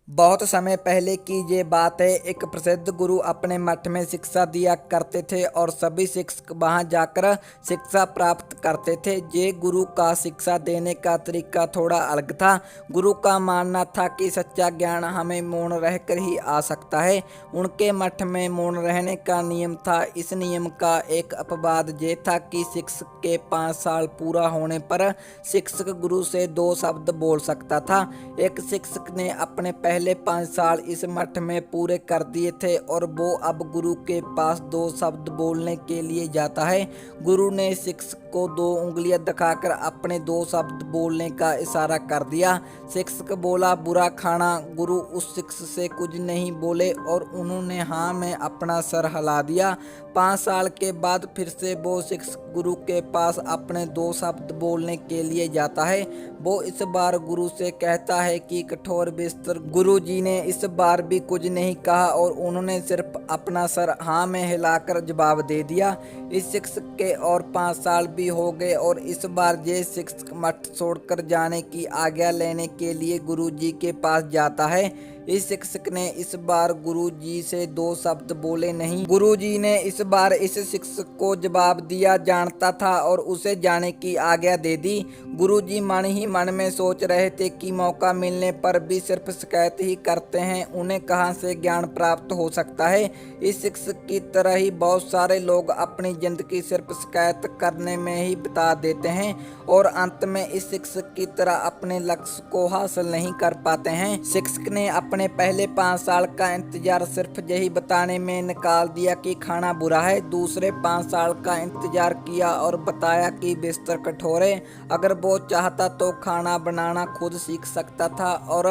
बहुत समय पहले की ये बात है। एक प्रसिद्ध गुरु अपने मठ में शिक्षा दिया करते थे और सभी शिक्षक वहां जाकर शिक्षा प्राप्त करते थे। ये गुरु का शिक्षा देने का तरीका थोड़ा अलग था। गुरु का मानना था कि सच्चा ज्ञान हमें मौन रहकर ही आ सकता है। उनके मठ में मौन रहने का नियम था। इस नियम का एक अपवाद ये था कि शिक्षक के 5 साल पूरा होने पर शिक्षक गुरु से 2 शब्द बोल सकता था। एक शिक्षक ने अपने पहले 5 साल इस मठ में पूरे कर दिए थे और वो अब गुरु के पास 2 शब्द बोलने के लिए जाता है। गुरु ने शिक्षक को 2 उंगलियां दिखाकर अपने 2 शब्द बोलने का इशारा कर दिया। शिक्षक बोला, बुरा खाना। गुरु उस शिक्षक से कुछ नहीं बोले और उन्होंने हाँ में अपना सर हिला दिया। 5 साल के बाद फिर से वो शिक्षक गुरु के पास अपने 2 शब्द बोलने के लिए जाता है। वो इस बार गुरु से कहता है कि कठोर बिस्तर। गुरु जी ने इस बार भी कुछ नहीं कहा और उन्होंने सिर्फ अपना सर हाँ में हिलाकर जवाब दे दिया। इस शिक्षक के और 5 साल भी हो गए और इस बार ये शिक्षक मठ छोड़कर जाने की आज्ञा लेने के लिए गुरु जी के पास जाता है। इस शिक्षक ने इस बार गुरु जी से 2 शब्द बोले नहीं। गुरु जी ने इस बार इस शिक्षक को जवाब दिया जानता था और उसे जाने की आज्ञा दे दी। गुरु जी मन ही मन में सोच रहे थे कि मौका मिलने पर भी सिर्फ शिकायत ही करते हैं, उन्हें कहाँ से ज्ञान प्राप्त हो सकता है। इस शिक्षक की तरह ही बहुत सारे लोग अपनी जिंदगी सिर्फ शिकायत करने में ही बिता देते हैं और अंत में इस शिक्षक की तरह अपने लक्ष्य को हासिल नहीं कर पाते हैं। शिक्षक ने अपने पहले 5 साल का इंतजार सिर्फ यही बताने में निकाल दिया कि खाना बुरा है। दूसरे 5 साल का इंतजार किया और बताया कि बिस्तर कठोर है। अगर वो चाहता तो खाना बनाना खुद सीख सकता था और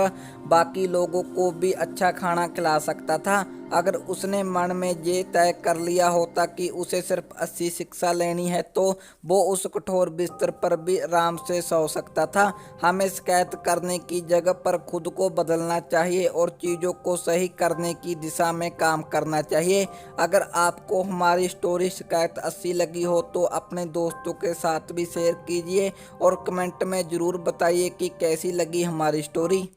बाकी लोगों को भी अच्छा खाना खिला सकता था। अगर उसने मन में ये तय कर लिया होता कि उसे सिर्फ अच्छी शिक्षा लेनी है तो वो उस कठोर बिस्तर पर भी आराम से सो सकता था। हमें शिकायत करने की जगह पर खुद को बदलना चाहिए और चीज़ों को सही करने की दिशा में काम करना चाहिए। अगर आपको हमारी स्टोरी शिकायत अच्छी लगी हो तो अपने दोस्तों के साथ भी शेयर कीजिए और कमेंट में ज़रूर बताइए कि कैसी लगी हमारी स्टोरी।